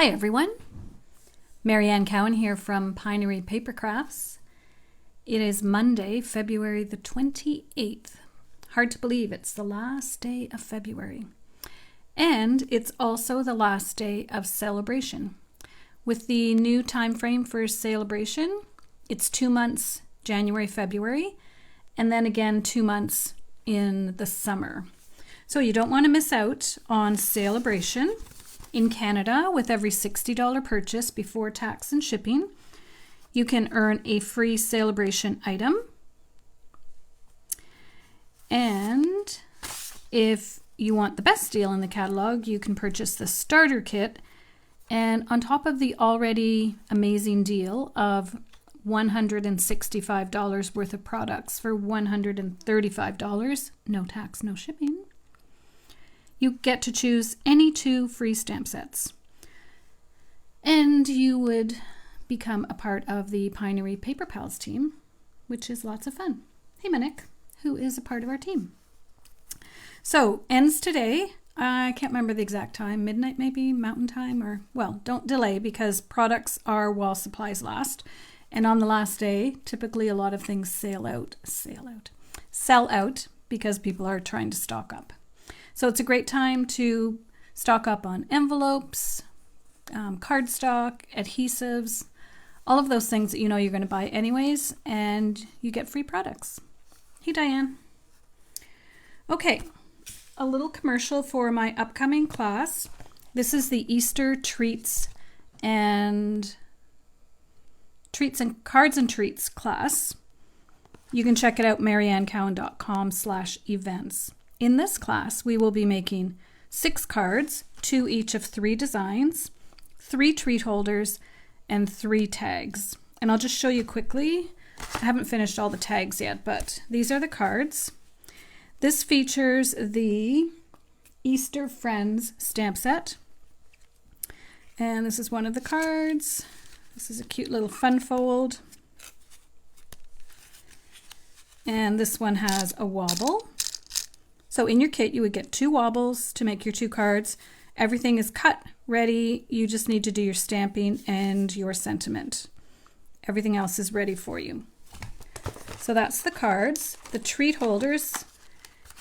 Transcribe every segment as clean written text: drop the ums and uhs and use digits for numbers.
Hi everyone, Marianne Cowan here from Pinery Paper Crafts. It is Monday, February the 28th. Hard to believe it's the last day of February. And it's also the last day of Sale-A-Bration. With the new time frame for Sale-A-Bration, it's 2 months, January, February, and then again 2 months in the summer. So you don't want to miss out on Sale-A-Bration. In Canada, with every $60 purchase before tax and shipping, you can earn a free Sale-A-Bration item. And if you want the best deal in the catalog, you can purchase the starter kit. And on top of the already amazing deal of $165 worth of products for $135, no tax, no shipping, you get to choose any 2 free stamp sets. And you would become a part of the Pinery Paper Pals team, which is lots of fun. Hey Minik, who is a part of our team. So, ends today. I can't remember the exact time, midnight maybe, mountain time, or, well, don't delay because products are while supplies last. And on the last day, typically a lot of things sell out because people are trying to stock up. So it's a great time to stock up on envelopes, cardstock, adhesives, all of those things that you know you're going to buy anyways, and you get free products. Hey Diane. Okay, a little commercial for my upcoming class. This is the Easter Treats and Cards and Treats class. You can check it out, mariannecowan.com/events. In this class, we will be making 6 cards, 2 each of 3 designs, 3 treat holders, and 3 tags. And I'll just show you quickly. I haven't finished all the tags yet, but these are the cards. This features the Easter Friends stamp set. And this is one of the cards. This is a cute little fun fold. And this one has a wobble. So in your kit, you would get 2 wobbles to make your 2 cards. Everything is cut, ready. You just need to do your stamping and your sentiment. Everything else is ready for you. So that's the cards. The treat holders.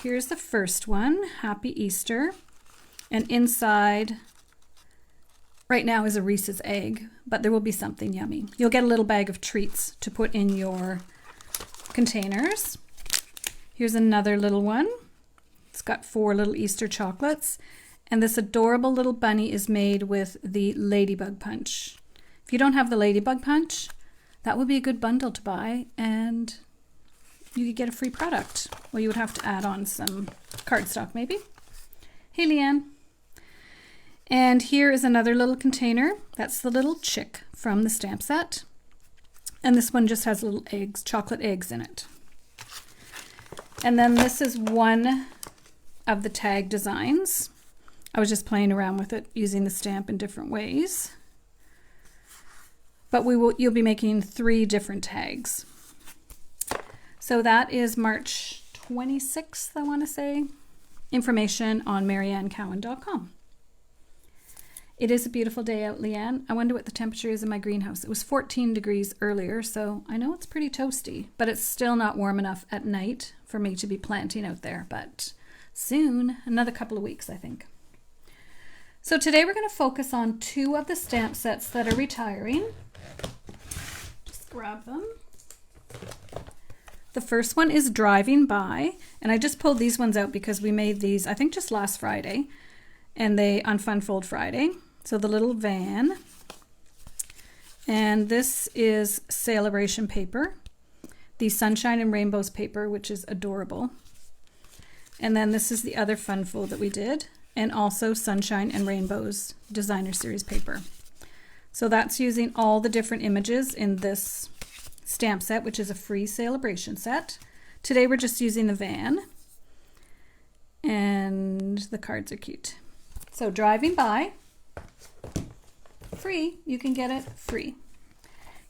Here's the first one, Happy Easter. And inside, right now is a Reese's egg, but there will be something yummy. You'll get a little bag of treats to put in your containers. Here's another little one. It's got 4 little Easter chocolates, and this adorable little bunny is made with the Ladybug Punch. If you don't have the Ladybug Punch, that would be a good bundle to buy, and you could get a free product. Well, you would have to add on some cardstock maybe. Hey Leanne. And here is another little container. That's the little chick from the stamp set. And this one just has little eggs, chocolate eggs in it. And then this is one of the tag designs. I was just playing around with it using the stamp in different ways. But you'll be making 3 different tags. So that is March 26th, I want to say. Information on mariannecowan.com. It is a beautiful day out, Leanne. I wonder what the temperature is in my greenhouse. It was 14 degrees earlier, so I know it's pretty toasty, but it's still not warm enough at night for me to be planting out there, but soon, another couple of weeks, I think. So today we're going to focus on 2 of the stamp sets that are retiring. Just grab them. The first one is Driving By, and I just pulled these ones out because we made these, I think, just last Friday, and they on Fun Fold Friday. So the little van, and this is Sale-A-Bration paper, the Sunshine and Rainbows paper, which is adorable. And then this is the other fun fold that we did, and also Sunshine and Rainbows Designer Series paper. So that's using all the different images in this stamp set, which is a free Sale-A-Bration set. Today we're just using the van, and the cards are cute. So Driving By, free, you can get it free.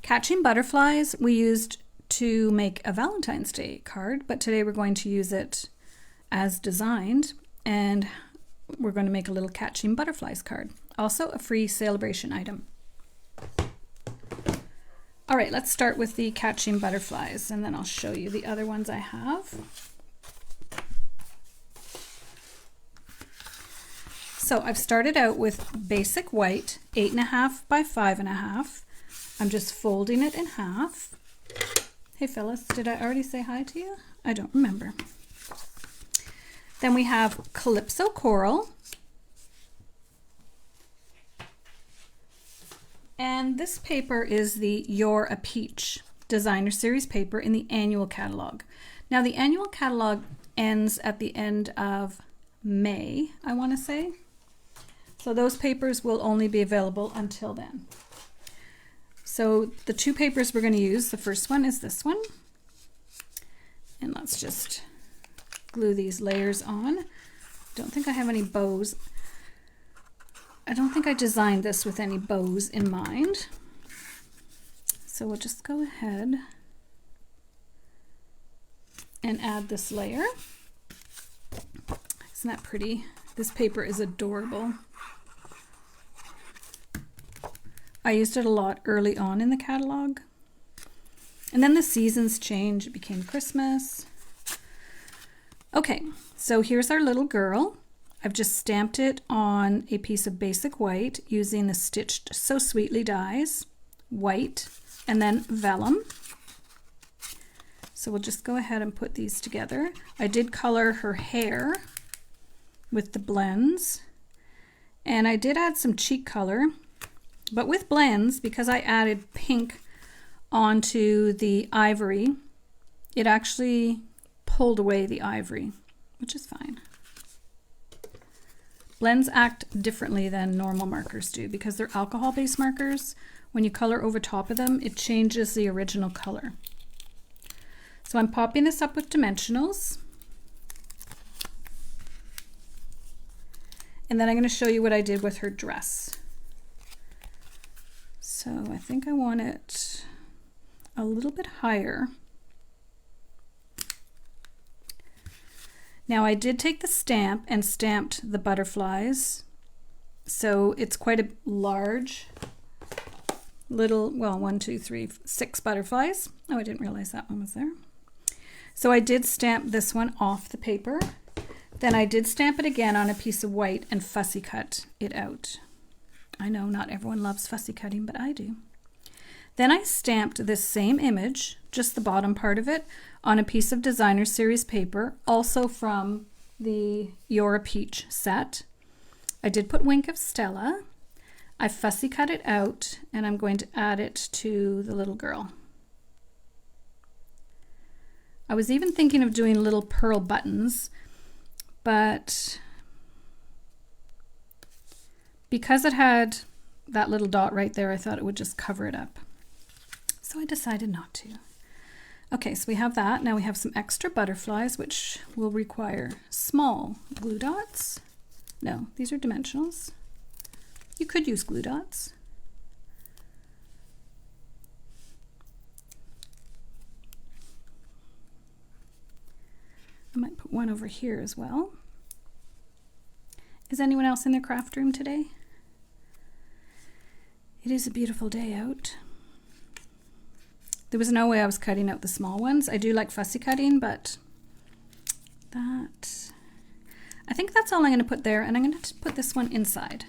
Catching Butterflies we used to make a Valentine's Day card, but today we're going to use it as designed, and we're going to make a little Catching Butterflies card. Also a free Sale-A-Bration item. All right, let's start with the catching butterflies, and then I'll show you the other ones I have. So I've started out with basic white, 8.5 by 5.5. I'm just folding it in half. Hey Phyllis, did I already say hi to you? I don't remember. Then we have Calypso Coral. And this paper is the You're a Peach designer series paper in the annual catalog. Now the annual catalog ends at the end of May, I want to say. So those papers will only be available until then. So the two papers we're going to use, the first one is this one. And let's just glue these layers on. Don't think I have any bows. I don't think I designed this with any bows in mind. So we'll just go ahead and add this layer. Isn't that pretty? This paper is adorable. I used it a lot early on in the catalog. And then the seasons changed. It became Christmas. Okay, so here's our little girl. I've just stamped it on a piece of basic white using the Stitched So Sweetly dies, white, and then vellum. So we'll just go ahead and put these together. I did color her hair with the blends, and I did add some cheek color, but with blends, because I added pink onto the ivory, it actually pulled away the ivory, which is fine. Blends act differently than normal markers do because they're alcohol-based markers. When you color over top of them, it changes the original color. So I'm popping this up with dimensionals. And then I'm going to show you what I did with her dress. So I think I want it a little bit higher. Now I did take the stamp and stamped the butterflies. So it's quite a large little, well, 1, 2, 3, 6 butterflies. Oh, I didn't realize that one was there. So I did stamp this one off the paper. Then I did stamp it again on a piece of white and fussy cut it out. I know not everyone loves fussy cutting, but I do. Then I stamped this same image, just the bottom part of it, on a piece of designer series paper, also from the You're a Peach set. I did put Wink of Stella. I fussy cut it out, and I'm going to add it to the little girl. I was even thinking of doing little pearl buttons, but because it had that little dot right there, I thought it would just cover it up. So I decided not to. Okay, so we have that. Now we have some extra butterflies, which will require small glue dots. No, these are dimensionals. You could use glue dots. I might put one over here as well. Is anyone else in their craft room today? It is a beautiful day out. There was no way I was cutting out the small ones. I do like fussy cutting, but that, I think that's all I'm going to put there, and I'm going to put this one inside.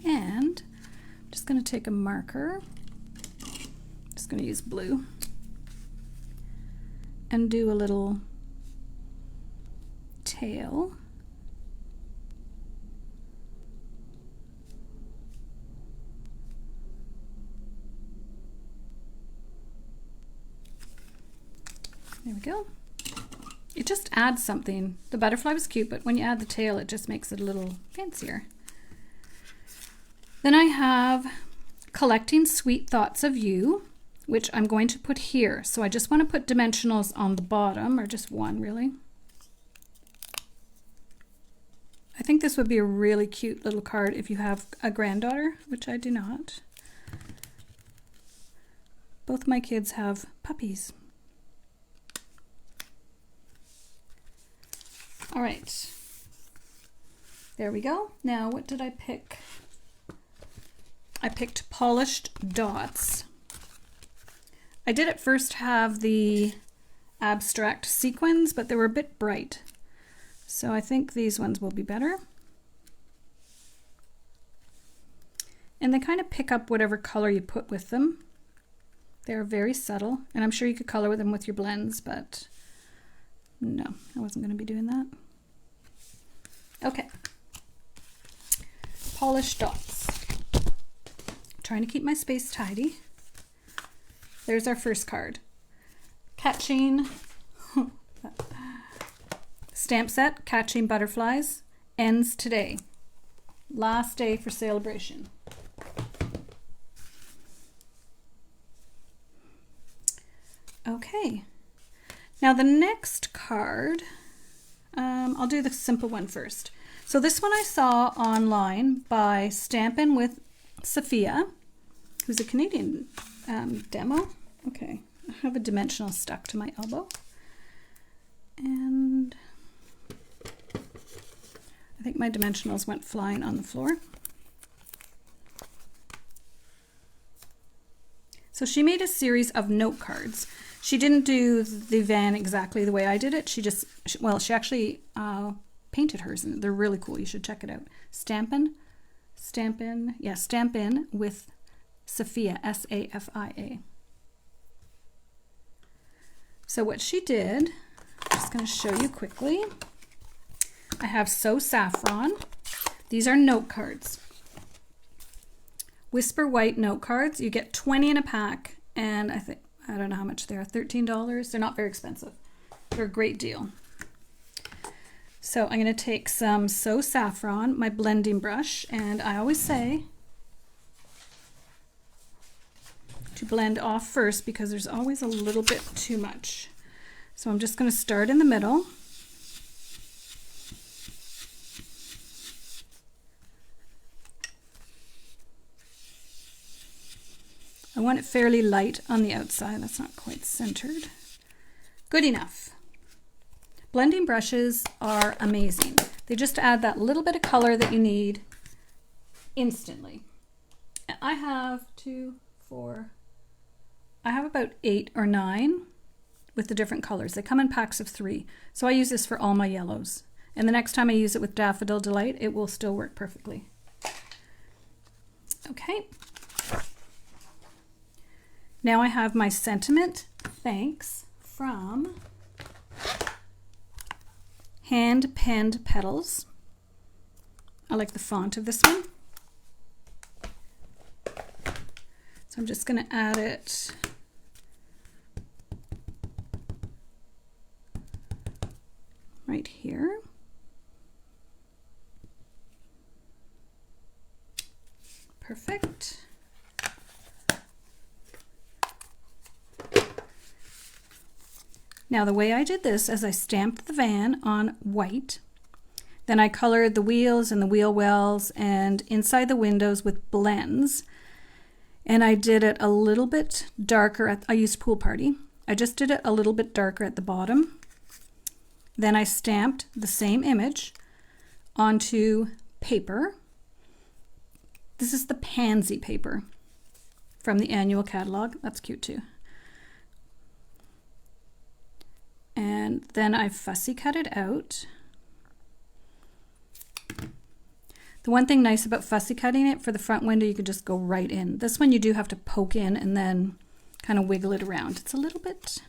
And I'm just going to take a marker, just going to use blue, and do a little tail. There we go. It just adds something. The butterfly was cute, but when you add the tail, it just makes it a little fancier. Then I have Collecting Sweet Thoughts of You, which I'm going to put here. So I just want to put dimensionals on the bottom, or just one really. I think this would be a really cute little card if you have a granddaughter, which I do not. Both my kids have puppies. All right. There we go. Now, what did I pick? I picked polished dots. I did at first have the abstract sequins, but they were a bit bright. So I think these ones will be better. And they kind of pick up whatever color you put with them. They're very subtle, and I'm sure you could color them with your blends, but no, I wasn't going to be doing that. Okay. Polished dots. Trying to keep my space tidy. There's our first card. Catching stamp set, Catching Butterflies, ends today. Last day for Sale-A-Bration. Okay. Now the next card, I'll do the simple one first. So this one I saw online by Stampin With Safia, who's a Canadian demo. Okay, I have a dimensional stuck to my elbow. And I think my dimensionals went flying on the floor. So she made a series of note cards. She didn't do the van exactly the way I did it. She actually painted hers, and they're really cool. You should check it out. Stampin With Safia, S-A-F-I-A. So what she did, I'm just going to show you quickly. I have So Saffron. These are note cards. Whisper White note cards. You get 20 in a pack, and I don't know how much they are, $13. They're not very expensive. They're a great deal. So I'm going to take some So Saffron, my blending brush, and I always say to blend off first because there's always a little bit too much. So I'm just going to start in the middle. I want it fairly light on the outside. That's not quite centered. Good enough. Blending brushes are amazing. They just add that little bit of color that you need instantly. I have I have about 8 or 9 with the different colors. They come in packs of 3. So I use this for all my yellows. And the next time I use it with Daffodil Delight, it will still work perfectly. Okay. Now I have my Sentiment Thanks from Hand Penned Petals. I like the font of this one. So I'm just going to add it right here. Perfect. Now the way I did this is I stamped the van on white, then I colored the wheels and the wheel wells and inside the windows with blends, and I did it a little bit darker. I used Pool Party. I just did it a little bit darker at the bottom. Then I stamped the same image onto paper. This is the pansy paper from the annual catalog. That's cute too. And then I fussy cut it out. The one thing nice about fussy cutting it, for the front window you could just go right in. This one you do have to poke in and then kind of wiggle it around. It's a little bit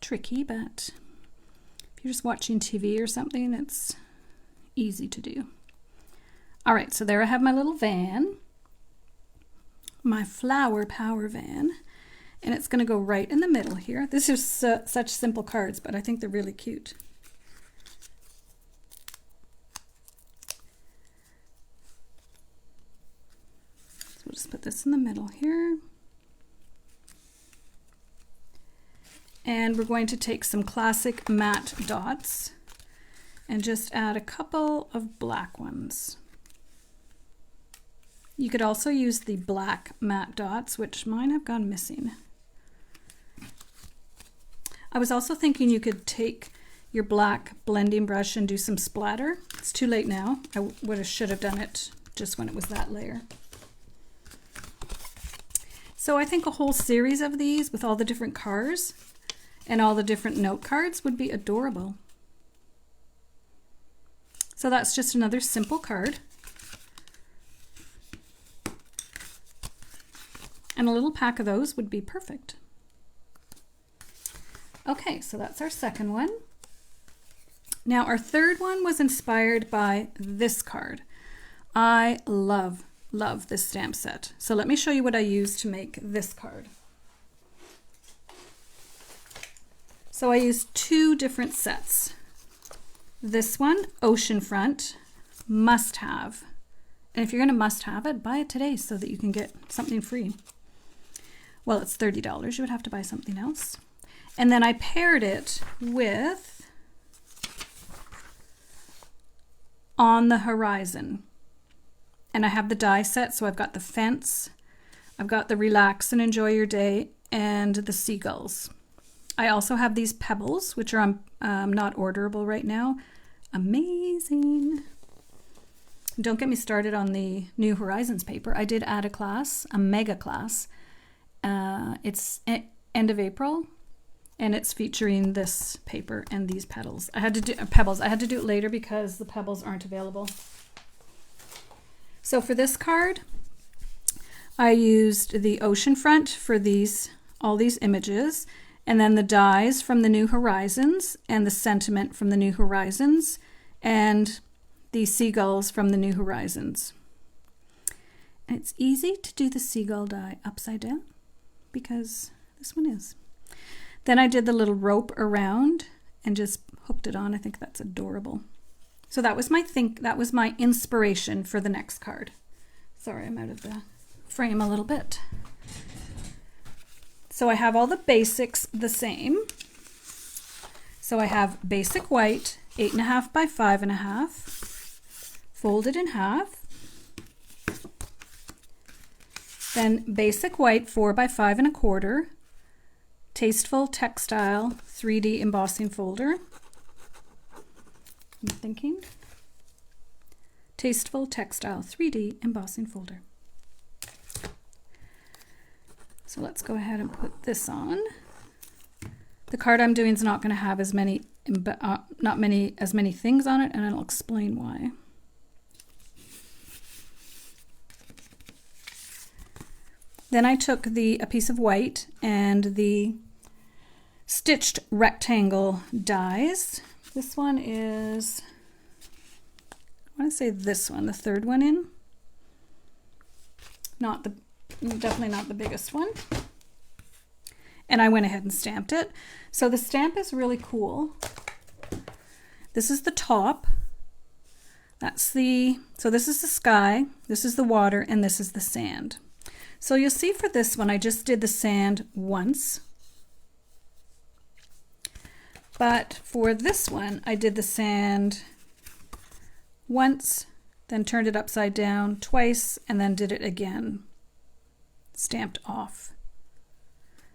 tricky, but if you're just watching TV or something, it's easy to do. All right, so there I have my little van, my flower power van. And it's going to go right in the middle here. This is such simple cards, but I think they're really cute. So we'll just put this in the middle here. And we're going to take some classic matte dots and just add a couple of black ones. You could also use the black matte dots, which mine have gone missing. I was also thinking you could take your black blending brush and do some splatter. It's too late now. I should have done it just when it was that layer. So I think a whole series of these with all the different cars and all the different note cards would be adorable. So that's just another simple card. And a little pack of those would be perfect. Okay, so that's our second one. Now our third one was inspired by this card. I love this stamp set. So let me show you what I used to make this card. So I used two different sets. This one, Oceanfront, must have. And if you're going to must have it, buy it today so that you can get something free. Well, it's $30. You would have to buy something else. And then I paired it with On the Horizon. And I have the die set, so I've got the fence, I've got the relax and enjoy your day, and the seagulls. I also have these pebbles, which are not orderable right now. Amazing. Don't get me started on the New Horizons paper. I did add a class, a mega class. It's end of April, and it's featuring this paper and these petals. I had to do pebbles. I had to do it later because the pebbles aren't available. So for this card, I used the Oceanfront for all these images, and then the dies from the New Horizons and the sentiment from the New Horizons and the seagulls from the New Horizons. And it's easy to do the seagull die upside down because this one is. Then I did the little rope around and just hooked it on. I think that's adorable. So that was my inspiration for the next card. Sorry, I'm out of the frame a little bit. So I have all the basics the same. So I have basic white, 8.5 by 5.5, folded in half. Then basic white, 4 by 5.25, tasteful textile 3D embossing folder. I'm thinking. Tasteful textile 3D embossing folder. So let's go ahead and put this on. The card I'm doing is not going to have as many things on it, and I'll explain why. Then I took a piece of white and the stitched rectangle dies. This one is, I want to say this one, the third one in. Definitely not the biggest one. And I went ahead and stamped it. So the stamp is really cool. This is the top. So this is the sky, this is the water, and this is the sand. So you'll see for this one, I just did the sand once. But for this one, I did the sand once, then turned it upside down twice, and then did it again, stamped off.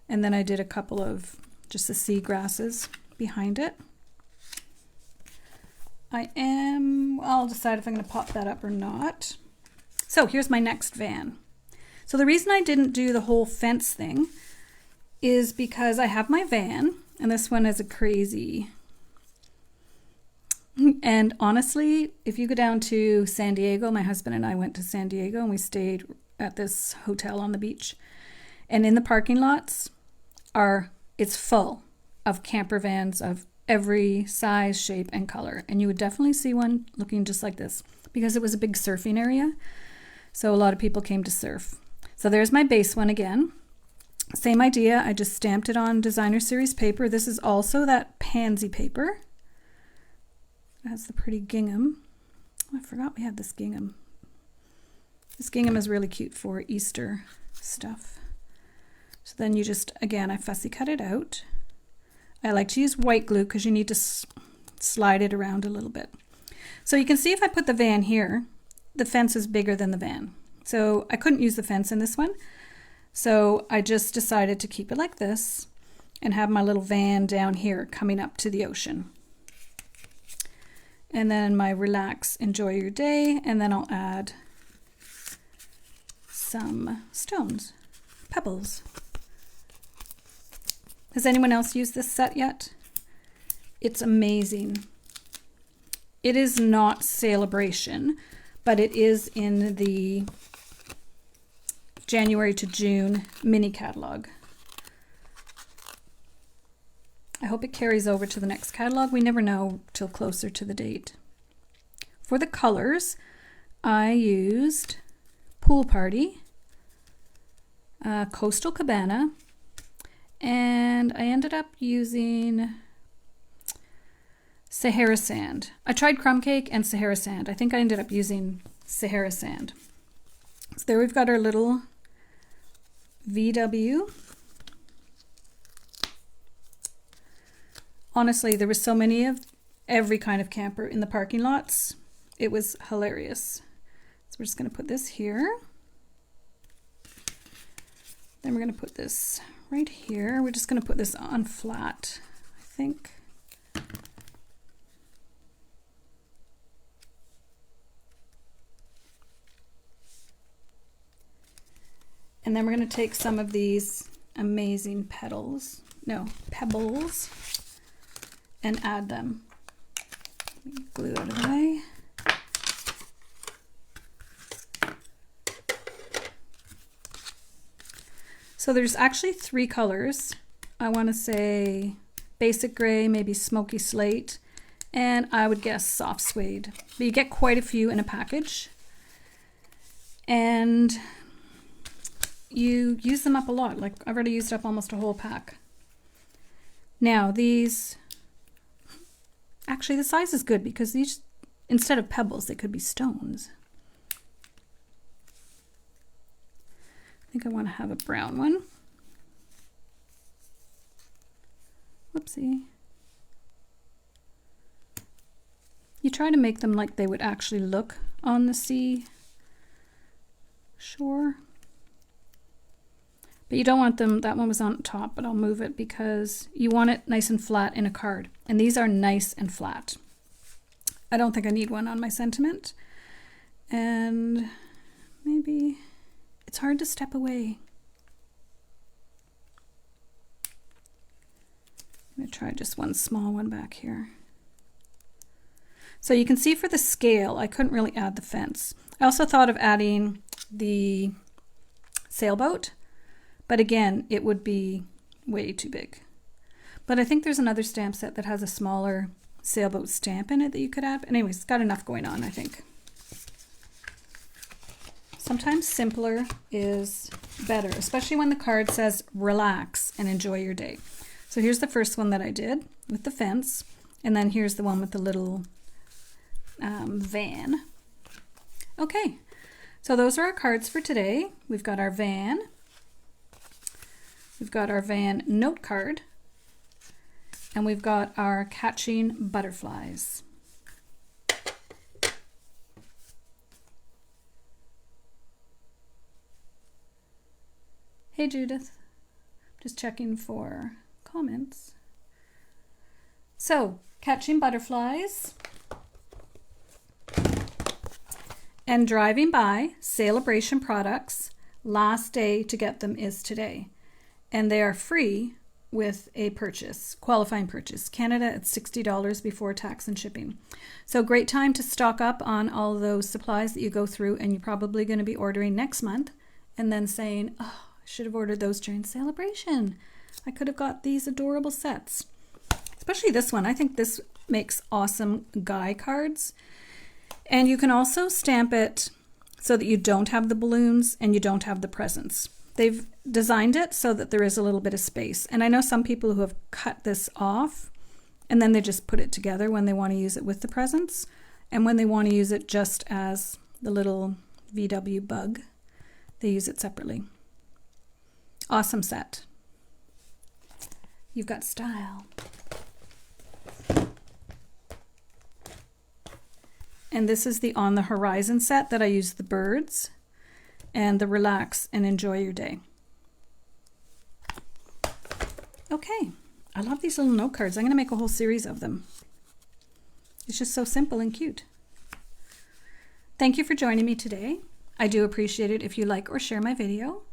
And then I did a couple of just the sea grasses behind it. I'll decide if I'm going to pop that up or not. So here's my next van. So the reason I didn't do the whole fence thing is because I have my van, and this one is a crazy. And honestly, if you go down to San Diego, my husband and I went to San Diego and we stayed at this hotel on the beach. And in the parking lots it's full of camper vans of every size, shape, and color. And you would definitely see one looking just like this because it was a big surfing area. So a lot of people came to surf. So there's my base one again. Same idea, I just stamped it on designer series paper. This is also that pansy paper. It has the pretty gingham. Oh, I forgot we had this gingham. This gingham is really cute for Easter stuff. So then you just, again, I fussy cut it out. I like to use white glue because you need to slide it around a little bit. So you can see if I put the van here, the fence is bigger than the van. So I couldn't use the fence in this one. So I just decided to keep it like this and have my little van down here coming up to the ocean. And then my relax, enjoy your day, and then I'll add some stones, pebbles. Has anyone else used this set yet? It's amazing. It is not Sale-A-Bration, but it is in the January to June mini catalog. I hope it carries over to the next catalog. We never know till closer to the date. For the colors, I used Pool Party, Coastal Cabana, and I ended up using Sahara Sand. I tried Crumb Cake and Sahara Sand. I think I ended up using Sahara Sand. So there we've got our little VW. Honestly, there were so many of every kind of camper in the parking lots. It was hilarious. So we're just going to put this here. Then we're going to put this right here. We're just going to put this on flat, I think. And then we're going to take some of these amazing pebbles, and add them. Glue out of the way. So there's actually 3 colors. I want to say basic gray, maybe smoky slate, and I would guess soft suede. But you get quite a few in a package. And you use them up a lot. Like I've already used up almost a whole pack. Now these, actually the size is good because these, instead of pebbles, they could be stones. I think I want to have a brown one. Whoopsie. You try to make them like they would actually look on the sea shore. But you don't want them, that one was on top, but I'll move it because you want it nice and flat in a card. And these are nice and flat. I don't think I need one on my sentiment. And maybe it's hard to step away. I'm going to try just one small one back here. So you can see for the scale, I couldn't really add the fence. I also thought of adding the sailboat, but again, it would be way too big. But I think there's another stamp set that has a smaller sailboat stamp in it that you could add. But anyways, it's got enough going on, I think. Sometimes simpler is better, especially when the card says relax and enjoy your day. So here's the first one that I did with the fence, and then here's the one with the little van. Okay, so those are our cards for today. We've got our van. We've got our van note card, and we've got our catching butterflies. Hey Judith, just checking for comments. So, catching butterflies and driving by Sale-A-Bration products. Last day to get them is today. And they are free with a purchase, qualifying purchase. Canada at $60 before tax and shipping. So great time to stock up on all those supplies that you go through and you're probably going to be ordering next month and then saying, oh, I should have ordered those during Sale-A-Bration. I could have got these adorable sets. Especially this one. I think this makes awesome guy cards. And you can also stamp it so that you don't have the balloons and you don't have the presents. They've designed it so that there is a little bit of space. And I know some people who have cut this off and then they just put it together when they want to use it with the presents. And when they want to use it just as the little VW bug, they use it separately. Awesome set. You've got style. And this is the On the Horizon set that I use the birds and the relax and enjoy your day. Okay, I love these little note cards. I'm going to make a whole series of them. It's just so simple and cute. Thank you for joining me today. I do appreciate it if you like or share my video.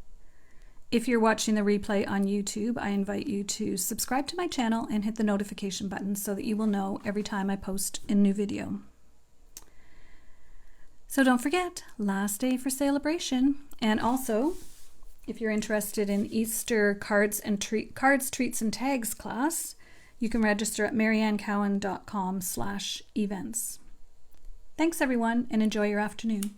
If you're watching the replay on YouTube, I invite you to subscribe to my channel and hit the notification button so that you will know every time I post a new video. So don't forget, last day for Sale-A-Bration. And also, if you're interested in Easter cards, treats, and tags class, you can register at mariannecowan.com/events. Thanks everyone, and enjoy your afternoon.